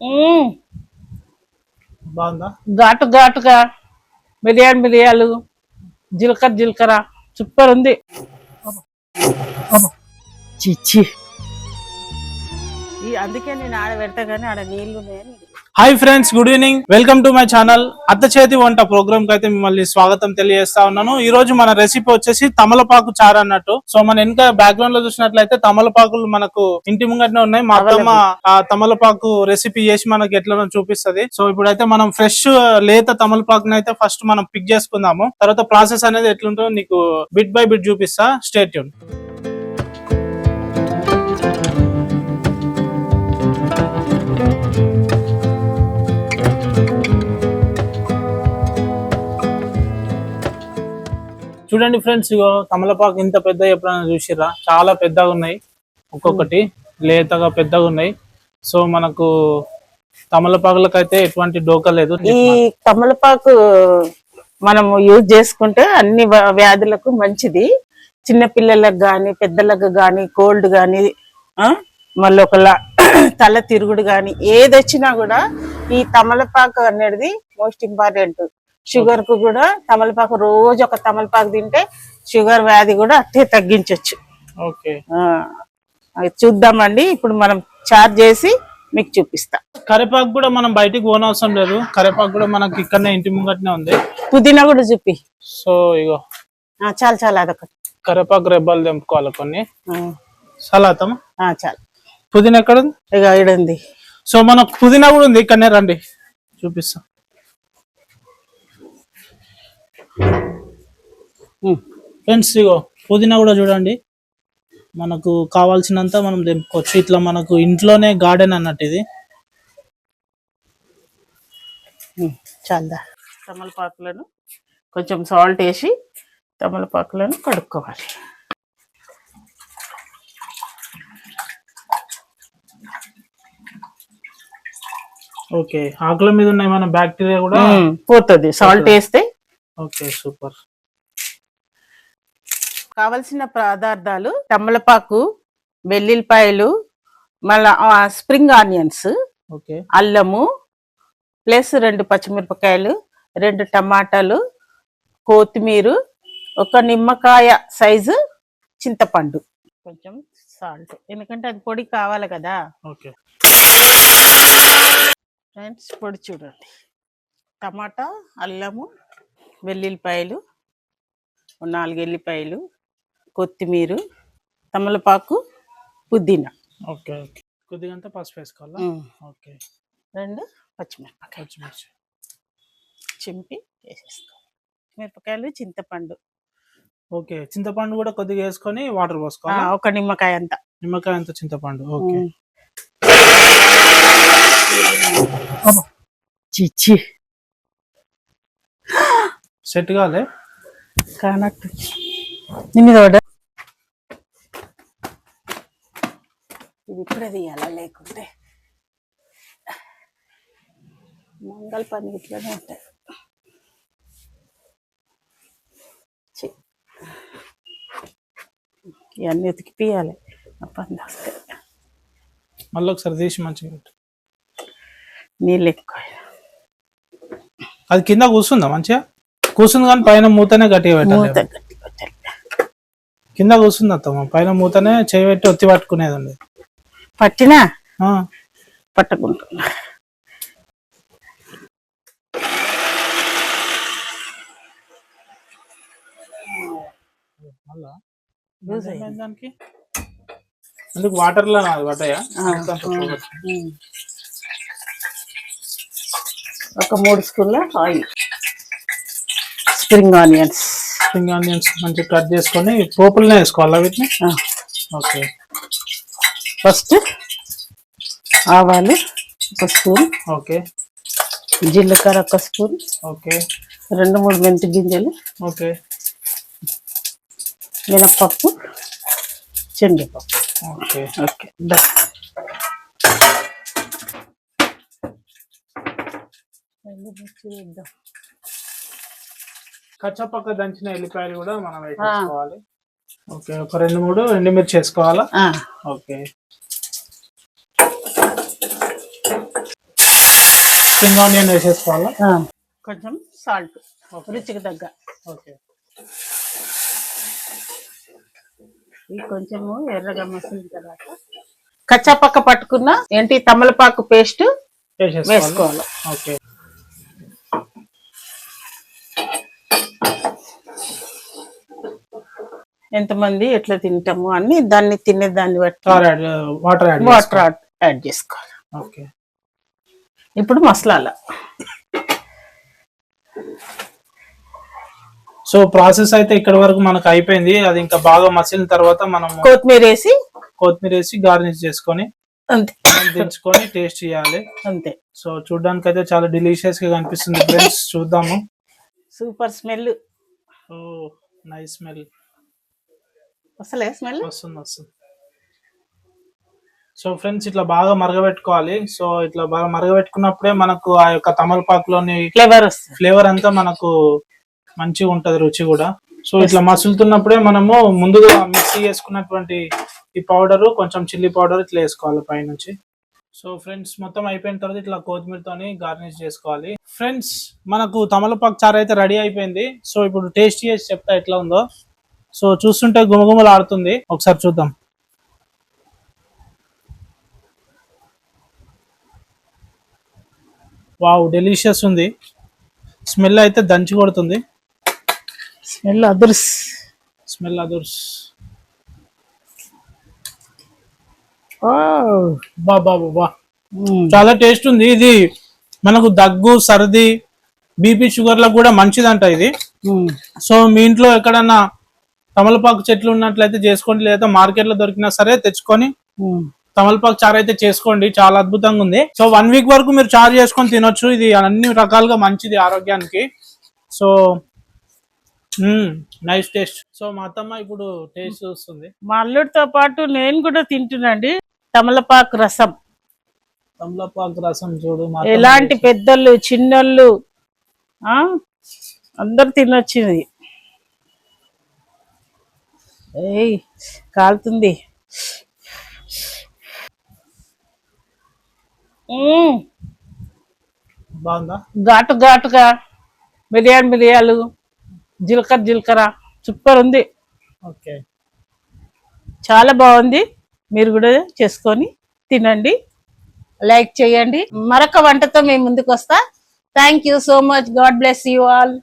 మ్మ్. బాగుందా? ఘాటు ఘాటుగా మిరియాలు జీలకర్ర సూపర్ ఉంది. చిచ్చి అందుకే నేను ఆడ పెడతా గానీ ఆడ నీళ్లు ఉన్నాయని. Hi friends, good evening. Welcome to my channel. అత్త చేతి వంట ప్రోగ్రామ్ కి అయితే మిమ్మల్ని స్వాగతం తెలియజేస్తా ఉన్నాను. ఈ రోజు మన రెసిపీ వచ్చేసి తమలపాకు చారు అన్నట్టు. సో మన వెనక బ్యాక్గ్రౌండ్ లో చూసినట్లయితే తమలపాకులు మనకు ఇంటి ముంగటనే ఉన్నాయి. మా అత్తమ్మ ఆ తమలపాకు రెసిపీ చేసి మనకి ఎట్లనో చూపిస్తది. సో ఇప్పుడైతే మనం ఫ్రెష్ లేత తమలపాకుని అయితే ఫస్ట్ మనం పిక్ చేసుకుందాము. తర్వాత ప్రాసెస్ అనేది ఎట్లుంటుందో నీకు బిట్ బై బిట్ చూపిస్తా. Stay tune. చూడండి ఫ్రెండ్స్, ఇగో తమలపాకు ఇంత పెద్ద ఎప్పుడైనా చూసిరా? చాలా పెద్దగా ఉన్నాయి, ఒక్కొక్కటి లేతగా పెద్దగా ఉన్నాయి. సో మనకు తమలపాకులకు అయితే ఎటువంటి డోకా లేదు. ఈ తమలపాకు మనము యూజ్ చేసుకుంటే అన్ని వ్యాధులకు మంచిది. చిన్న పిల్లలకు గాని పెద్దలకు గాని కోల్డ్ గాని మళ్ళీ ఒకలా తల తిరుగుడు గాని ఏది వచ్చినా కూడా ఈ తమలపాకు అనేది మోస్ట్ ఇంపార్టెంట్. షుగర్ కు కూడా తమలపాకు రోజు ఒక తమలపాకు తింటే షుగర్ వ్యాధి కూడా అట్టే తగ్గించవచ్చు. ఓకే, చూద్దామండి. ఇప్పుడు మనం చార్జ్ చేసి మీకు చూపిస్తా. కరేపాకు కూడా మనం బయటికి పోనవసరం లేదు. కరేపాకు కూడా మనకి ఇక్కడనే ఇంటి ముంగటనే ఉంది. పుదీనా కూడా చూపి. సో ఇగో చాలు చాలు అదొకటి. కరేపాకు రెబ్బలు తెంపుకోవాలి కొన్ని. సలాతం చాలు. పుదీనా ఎక్కడ ఉంది? ఇక ఉంది. సో మనకు పుదీనా కూడా ఉంది ఇక్కడనే, రండి చూపిస్తా. ఫ్రెండ్స్ ఇగో పుదీనా కూడా చూడండి, మనకు కావాల్సినంత మనం తెంపుకోవచ్చు. ఇట్లా మనకు ఇంట్లోనే గార్డెన్ అన్నట్టు ఇది. చాలా తమలపాకులను కొంచెం సాల్ట్ వేసి తమలపాకులను కడుక్కోవాలి. ఓకే, ఆకుల మీద ఉన్న ఏమైనా బ్యాక్టీరియా కూడా పోతుంది సాల్ట్ వేస్తే. Okay, super. కావలసిన పదార్థాలు తమలపాకు, వెల్లుల్లిపాయలు, మళ్ళా స్ప్రింగ్ ఆనియన్స్, అల్లము, ప్లస్ 2 పచ్చిమిరపకాయలు, 2 టమాటాలు, కొత్తిమీర, 1 నిమ్మకాయ సైజు చింతపండు, కొంచెం సాల్ట్, ఎందుకంటే అది పొడి కావాలి కదా. ఓకే ఫ్రెండ్స్, పొడి చూడండి. టమాటా, అల్లము, వెల్లుల్లిపాయలు, 4 ఎల్లిపాయలు, కొత్తిమీర, తమలపాకు, పుదీనా. ఓకే, కొద్దిగా అంతా పసుపు వేసుకోవాలా? ఓకే, 2 పచ్చిమిరపకాయలు చింపి వేసేసుకోవాలి. మిరపకాయలు, చింతపండు. ఓకే, చింతపండు కూడా కొద్దిగా వేసుకొని వాటర్ పోసుకోవాలి. 1 నిమ్మకాయ అంత. నిమ్మకాయ అంత చింతపండు. ఓకే. చిచ్చి సెట్ కాలే కానట్టు నిన్న ఇది ఇప్పుడే తీయాలా, లేకుంటే మంగళ పని ఇట్లనే ఉంటాయి. ఇవన్నీ ఉతికిపియాలి. పని వస్తే మళ్ళీ ఒకసారి తీసి మంచిగా నీళ్ళు ఎక్కువ. అది కింద కూర్చుందా? మంచిగా కూర్చుంది కానీ పైన మూతనే గట్టిగా పెట్టాలి. కింద కూర్చుంది అత్తమ్మ, పైన మూతనే చేయబెట్టి ఒత్తి పట్టుకునేదండి. పట్టినా పట్టుకుంటున్నా. దానికి అందుకు వాటర్ లో పడ్డాయా? 3 స్పూన్ల ఆయిల్, స్ప్రింగ్ ఆనియన్స్ మంచిగా కట్ చేసుకొని పోపులనే వేసుకోవాలా వీటిని? ఓకే, ఫస్ట్ ఆవాలు 1 స్పూన్, ఓకే, జీలకర్ర 1 స్పూన్, ఓకే, 2-3 మెంతి గింజలు, ఓకే, మినపప్పు, శనగపప్పు. ఓకే ఓకే, కచ్చపక్క దంచిన ఎల్లిపాయలు కూడా మనం వేసుకోవాలి. ఓకే, ఒక 2-3 ఎండుమిర్చి వేసుకోవాలా? ఓకే, స్ప్రింగ్ ఆనియన్ వేసేసుకోవాలా? కొంచెం సాల్ట్ రుచికి తగ్గ. ఓకే. ఇది కొంచెము ఎర్రగా మసిలిన తర్వాత కచ్చాపక్క పట్టుకున్న తమలపాకు పేస్ట్ వేసుకోవాలి. ఓకే. ఎంతమంది ఎట్లా తింటాము అని దాన్ని తినే దాన్ని బట్టి వాటర్ యాడ్ చేసుకోవాలి. ఓకే. ఇప్పుడు మసాలా. సో ప్రాసెస్ అయితే ఇక్కడ వరకు మనకు అయిపోయింది. అది ఇంకా బాగా మసిలిన తర్వాత మనం కొత్తిమీర వేసి గార్నిష్ చేసుకొని అంతే దించుకొని టేస్ట్ చేయాలి. అంతే. సో చూడడానికి అయితే చాలా డిలీషియస్ గా కనిపిస్తుంది ఫ్రెండ్స్. చూద్దాము. Super smell. Oh nice smell. అసలే స్మెల్ వస్తుంది. సో ఫ్రెండ్స్ ఇట్లా బాగా మరగబెట్టుకోవాలి. సో ఇట్లా బాగా మరగబెట్టుకున్నప్పుడే మనకు ఆ యొక్క తమలపాకులోని ఫ్లేవర్ అంతా మనకు మంచిగా ఉంటది, రుచి కూడా. సో ఇట్లా మసులుతున్నప్పుడే మనము ముందుగా మిక్సీ చేసుకున్నటువంటి ఈ పౌడర్, కొంచెం చిల్లీ పౌడర్ ఇట్లా వేసుకోవాలి పైనుంచి. సో ఫ్రెండ్స్ మొత్తం అయిపోయిన తర్వాత ఇట్లా కొత్తిమీరతోని గార్నిష్ చేసుకోవాలి. ఫ్రెండ్స్ మనకు తమలపాకు చారు అయితే రెడీ అయిపోయింది. సో ఇప్పుడు టేస్ట్ చేసి చెప్తా ఎట్లా ఉందో. సో చూస్తుంటే గుమగుమలు ఆడుతుంది. ఒకసారి చూద్దాం. వావ్, డెలిషియస్ ఉంది. స్మెల్ అయితే దంచి కొడుతుంది. స్మెల్ అదుర్స్. బా చాలా టేస్ట్ ఉంది. ఇది మనకు దగ్గు, సర్ది, బీపీ, షుగర్లకు కూడా మంచిదంట ఇది. సో మీ ఇంట్లో ఎక్కడన్నా తమలపాకు చెట్లు ఉన్నట్లయితే చేసుకోండి, లేదా మార్కెట్ లో దొరికినా సరే తెచ్చుకొని తమలపాకు చారు అయితే చేసుకోండి. చాలా అద్భుతంగా ఉంది. సో 1 వీక్ వరకు మీరు చారు చేసుకొని తినొచ్చు. ఇది అన్ని రకాలుగా మంచిది ఆరోగ్యానికి. So nice taste. సో మా అత్తమ్మ ఇప్పుడు టేస్ట్ చూస్తుంది. మా అల్లుడితో పాటు నేను కూడా తింటున్నాండి తమలపాకు రసం. చూడు, ఎలాంటి పెద్దలు చిన్నోళ్ళు అందరు తినొచ్చింది. కాలుతుంది. బాగుందా? ఘాటుగా మిరియాలు జీలకర్ర సూపర్ ఉంది. ఓకే, చాలా బాగుంది. మీరు కూడా చేసుకొని తినండి, లైక్ చేయండి. మరొక వంటతో మేము ముందుకు వస్తా. Thank you so much. God bless you all.